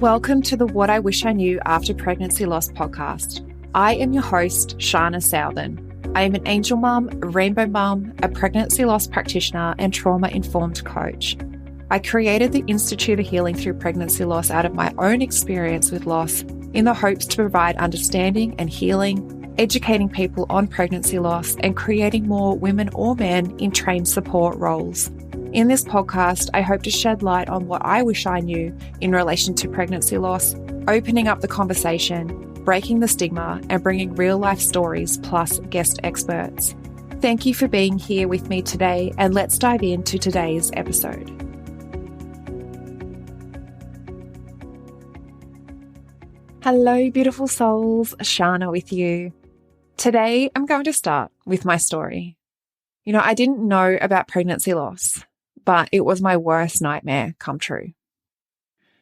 Welcome to the What I Wish I Knew After Pregnancy Loss podcast. I am your host, Sharna Southan. I am an angel mum, rainbow mum, a pregnancy loss practitioner, and trauma-informed coach. I created the Institute of Healing Through Pregnancy Loss out of my own experience with loss in the hopes to provide understanding and healing, educating people on pregnancy loss, and creating more women or men in trained support roles. In this podcast, I hope to shed light on what I wish I knew in relation to pregnancy loss, opening up the conversation, breaking the stigma, and bringing real-life stories plus guest experts. Thank you for being here with me today, and let's dive into today's episode. Hello, beautiful souls. Sharna with you. Today, I'm going to start with my story. I didn't know about pregnancy loss, but it was my worst nightmare come true.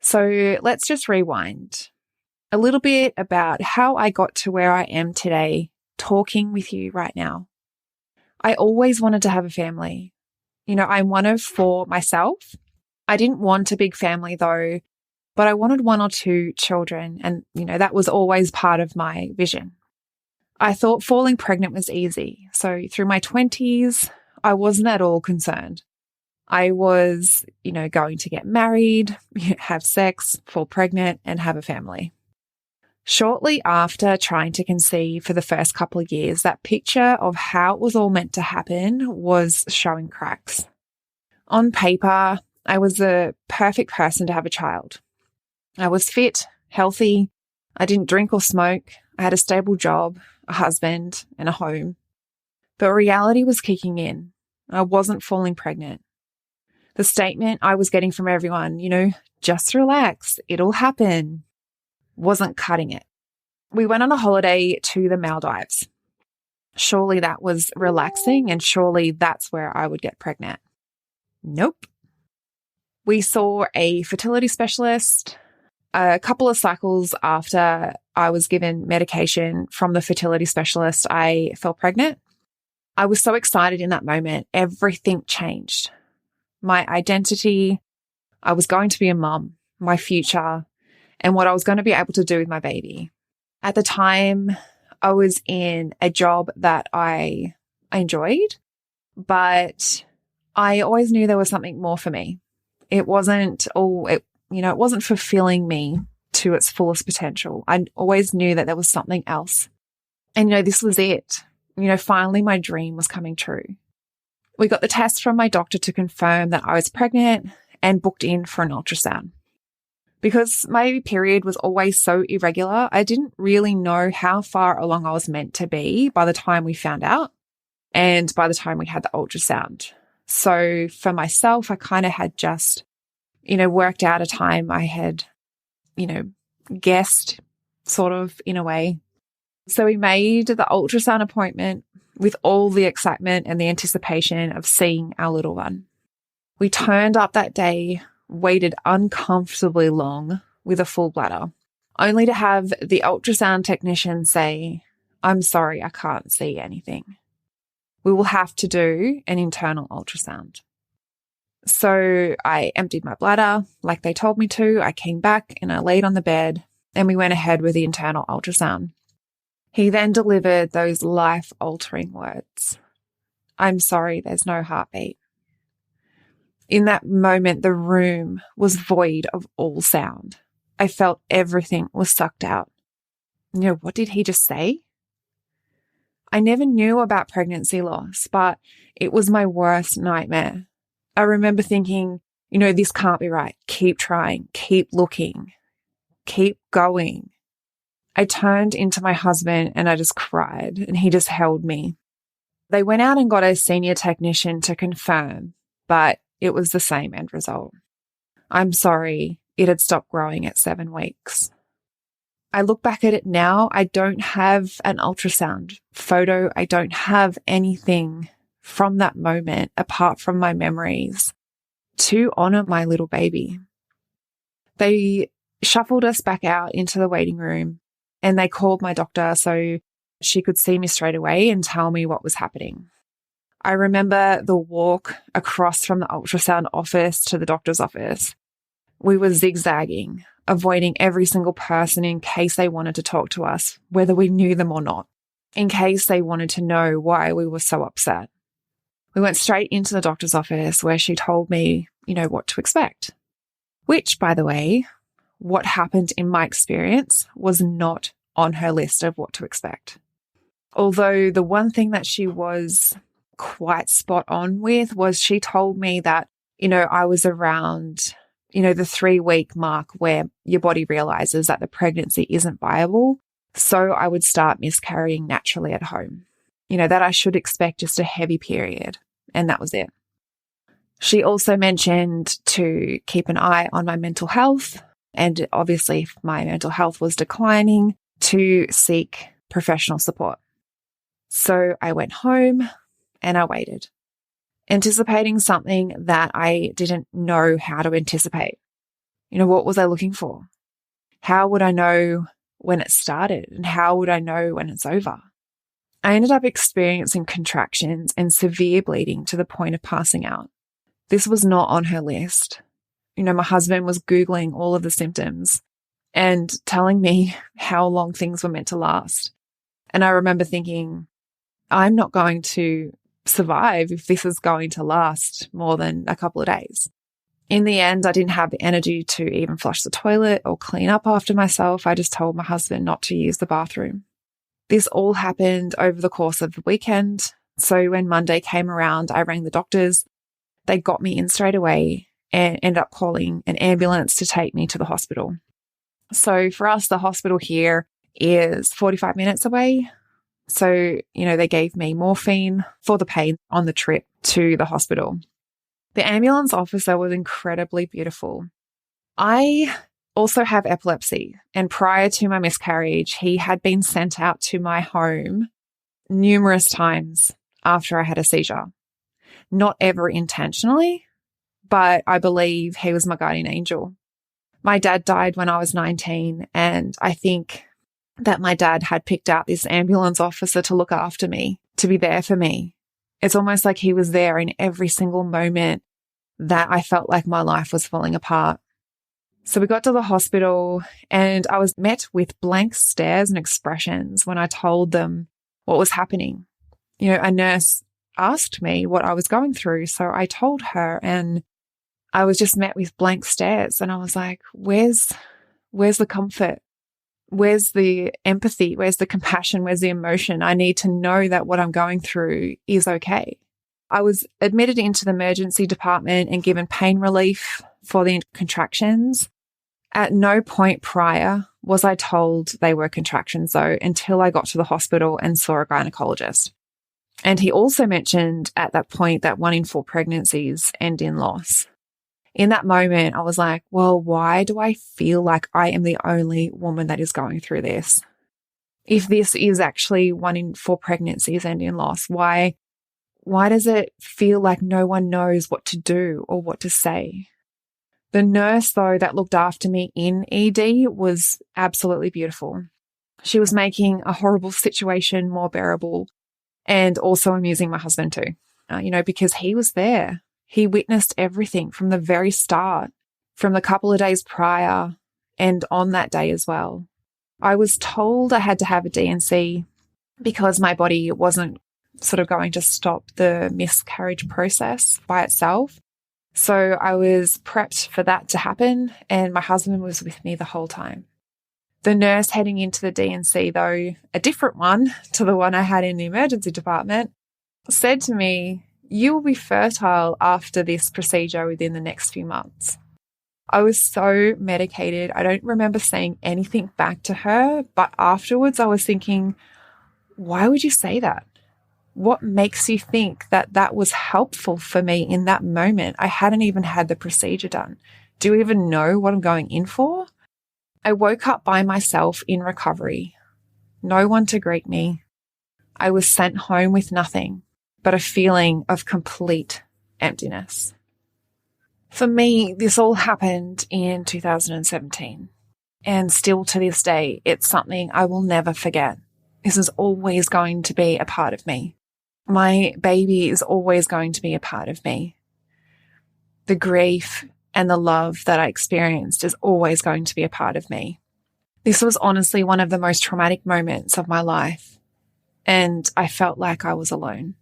So let's just rewind a little bit about how I got to where I am today, talking with you right now. I always wanted to have a family. I'm one of four myself. I didn't want a big family though, but I wanted one or two children. And, that was always part of my vision. I thought falling pregnant was easy. So through my 20s, I wasn't at all concerned. I was, going to get married, have sex, fall pregnant, and have a family. Shortly after trying to conceive for the first couple of years, that picture of how it was all meant to happen was showing cracks. On paper, I was the perfect person to have a child. I was fit, healthy, I didn't drink or smoke, I had a stable job, a husband, and a home. But reality was kicking in. I wasn't falling pregnant. The statement I was getting from everyone, just relax, it'll happen, wasn't cutting it. We went on a holiday to the Maldives. Surely that was relaxing and surely that's where I would get pregnant. Nope. We saw a fertility specialist. A couple of cycles after I was given medication from the fertility specialist, I fell pregnant. I was so excited in that moment. Everything changed. My identity, I was going to be a mum, my future, and what I was going to be able to do with my baby. At the time, I was in a job that I enjoyed, but I always knew there was something more for me. It wasn't it wasn't fulfilling me to its fullest potential. I always knew that there was something else. And, this was it. Finally my dream was coming true. We got the test from my doctor to confirm that I was pregnant and booked in for an ultrasound. Because my period was always so irregular, I didn't really know how far along I was meant to be by the time we found out and by the time we had the ultrasound. So for myself, I kind of had just, worked out a time I had, guessed sort of in a way. So we made the ultrasound appointment with all the excitement and the anticipation of seeing our little one. We turned up that day, waited uncomfortably long with a full bladder, only to have the ultrasound technician say, "I'm sorry, I can't see anything. We will have to do an internal ultrasound." So I emptied my bladder like they told me to. I came back and I laid on the bed and we went ahead with the internal ultrasound. He then delivered those life-altering words. "I'm sorry, there's no heartbeat." In that moment, the room was void of all sound. I felt everything was sucked out. What did he just say? I never knew about pregnancy loss, but it was my worst nightmare. I remember thinking, this can't be right. Keep trying, keep looking, keep going. I turned into my husband and I just cried and he just held me. They went out and got a senior technician to confirm, but it was the same end result. I'm sorry, it had stopped growing at 7 weeks. I look back at it now, I don't have an ultrasound photo. I don't have anything from that moment apart from my memories to honor my little baby. They shuffled us back out into the waiting room and they called my doctor so she could see me straight away and tell me what was happening. I remember the walk across from the ultrasound office to the doctor's office. We were zigzagging. avoiding every single person in case they wanted to talk to us, whether we knew them or not, in case they wanted to know why we were so upset. We went straight into the doctor's office where she told me, what to expect. Which, by the way, what happened in my experience was not on her list of what to expect. Although the one thing that she was quite spot on with was she told me that, I was around, the 3-week mark where your body realizes that the pregnancy isn't viable. So I would start miscarrying naturally at home. That I should expect just a heavy period. And that was it. She also mentioned to keep an eye on my mental health. And obviously, if my mental health was declining, to seek professional support. So I went home and I waited, anticipating something that I didn't know how to anticipate. What was I looking for? How would I know when it started? And how would I know when it's over? I ended up experiencing contractions and severe bleeding to the point of passing out. This was not on her list. My husband was Googling all of the symptoms and telling me how long things were meant to last. And I remember thinking, I'm not going to survive if this is going to last more than a couple of days. In the end, I didn't have the energy to even flush the toilet or clean up after myself. I just told my husband not to use the bathroom. This all happened over the course of the weekend. So when Monday came around, I rang the doctors. They got me in straight away and ended up calling an ambulance to take me to the hospital. So for us, the hospital here is 45 minutes away. So, they gave me morphine for the pain on the trip to the hospital. The ambulance officer was incredibly beautiful. I also have epilepsy, and prior to my miscarriage, he had been sent out to my home numerous times after I had a seizure. Not ever intentionally, but I believe he was my guardian angel. My dad died when I was 19, and I think that my dad had picked out this ambulance officer to look after me, to be there for me. It's almost like he was there in every single moment that I felt like my life was falling apart. So we got to the hospital and I was met with blank stares and expressions when I told them what was happening. A nurse asked me what I was going through, so I told her, and I was just met with blank stares. And I was like, where's the comfort? Where's the empathy? Where's the compassion? Where's the emotion? I need to know that what I'm going through is okay. I was admitted into the emergency department and given pain relief for the contractions. At no point prior was I told they were contractions, though, until I got to the hospital and saw a gynecologist. And he also mentioned at that point that 1 in 4 pregnancies end in loss. In that moment, I was like, well, why do I feel like I am the only woman that is going through this? If this is actually 1 in 4 pregnancies end in loss, why does it feel like no one knows what to do or what to say? The nurse, though, that looked after me in ED was absolutely beautiful. She was making a horrible situation more bearable and also amusing my husband too, because he was there. He witnessed everything from the very start, from the couple of days prior and on that day as well. I was told I had to have a D&C because my body wasn't sort of going to stop the miscarriage process by itself. So I was prepped for that to happen, and my husband was with me the whole time. The nurse heading into the D&C, though, a different one to the one I had in the emergency department, said to me, "You will be fertile after this procedure within the next few months." I was so medicated. I don't remember saying anything back to her, but afterwards I was thinking, why would you say that? What makes you think that that was helpful for me in that moment? I hadn't even had the procedure done. Do you even know what I'm going in for? I woke up by myself in recovery. No one to greet me. I was sent home with nothing but a feeling of complete emptiness. For me, this all happened in 2017. And still to this day, it's something I will never forget. This is always going to be a part of me. My baby is always going to be a part of me. The grief and the love that I experienced is always going to be a part of me. This was honestly one of the most traumatic moments of my life, and I felt like I was alone.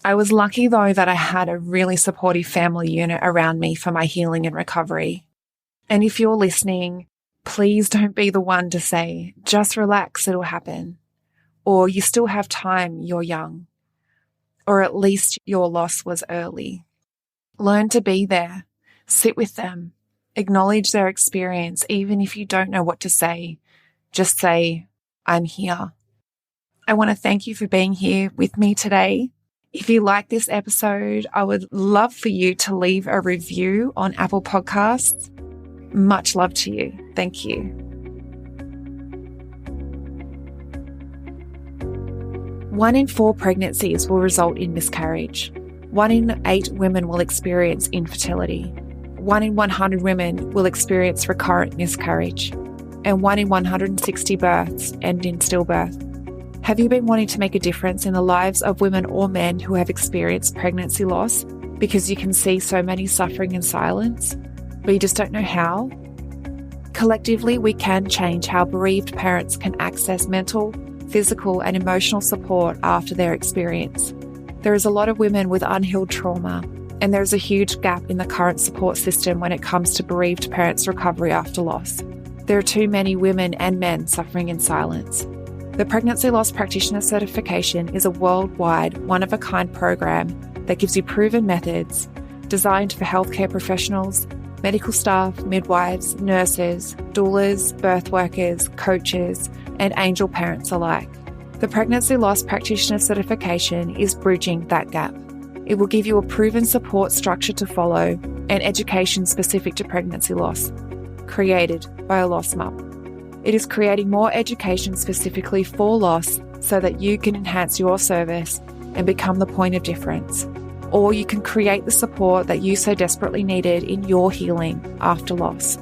I was lucky, though, that I had a really supportive family unit around me for my healing and recovery. And if you're listening, please don't be the one to say, just relax, it'll happen. Or you still have time, you're young. Or at least your loss was early. Learn to be there. Sit with them. Acknowledge their experience, even if you don't know what to say. Just say, I'm here. I want to thank you for being here with me today. If you like this episode, I would love for you to leave a review on Apple Podcasts. Much love to you. Thank you. One in 4 pregnancies will result in miscarriage. 1 in 8 women will experience infertility. 1 in 100 women will experience recurrent miscarriage. And 1 in 160 births end in stillbirth. Have you been wanting to make a difference in the lives of women or men who have experienced pregnancy loss because you can see so many suffering in silence, but you just don't know how? Collectively, we can change how bereaved parents can access mental, physical, and emotional support after their experience. There is a lot of women with unhealed trauma, and there is a huge gap in the current support system when it comes to bereaved parents' recovery after loss. There are too many women and men suffering in silence. The Pregnancy Loss Practitioner certification is a worldwide, one-of-a-kind program that gives you proven methods designed for healthcare professionals, medical staff, midwives, nurses, doulas, birth workers, coaches, and angel parents alike. The Pregnancy Loss Practitioner certification is bridging that gap. It will give you a proven support structure to follow and education specific to pregnancy loss, created by a loss mum. It is creating more education specifically for loss so that you can enhance your service and become the point of difference. Or you can create the support that you so desperately needed in your healing after loss.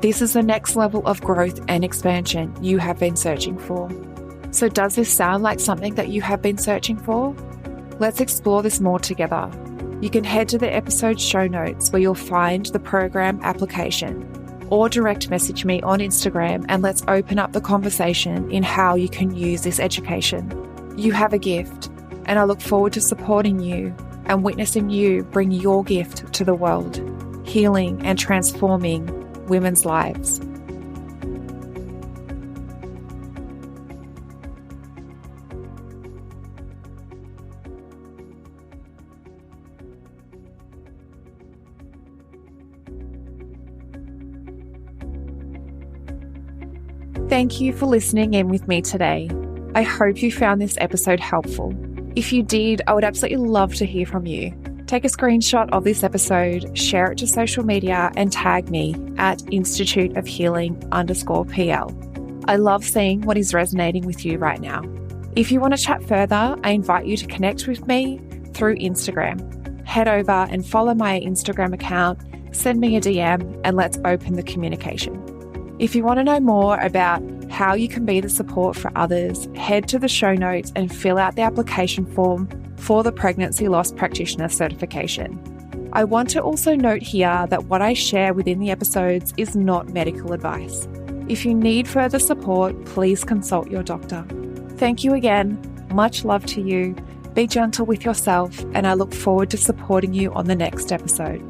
This is the next level of growth and expansion you have been searching for. So does this sound like something that you have been searching for? Let's explore this more together. You can head to the episode show notes where you'll find the program application, or direct message me on Instagram and let's open up the conversation in how you can use this education. You have a gift, and I look forward to supporting you and witnessing you bring your gift to the world, healing and transforming women's lives. Thank you for listening in with me today. I hope you found this episode helpful. If you did, I would absolutely love to hear from you. Take a screenshot of this episode, share it to social media, and tag me at Institute of Healing_PL. I love seeing what is resonating with you right now. If you want to chat further, I invite you to connect with me through Instagram. Head over and follow my Instagram account, send me a DM, and let's open the communication. If you want to know more about how you can be the support for others, head to the show notes and fill out the application form for the Pregnancy Loss Practitioner certification. I want to also note here that what I share within the episodes is not medical advice. If you need further support, please consult your doctor. Thank you again. Much love to you. Be gentle with yourself, and I look forward to supporting you on the next episode.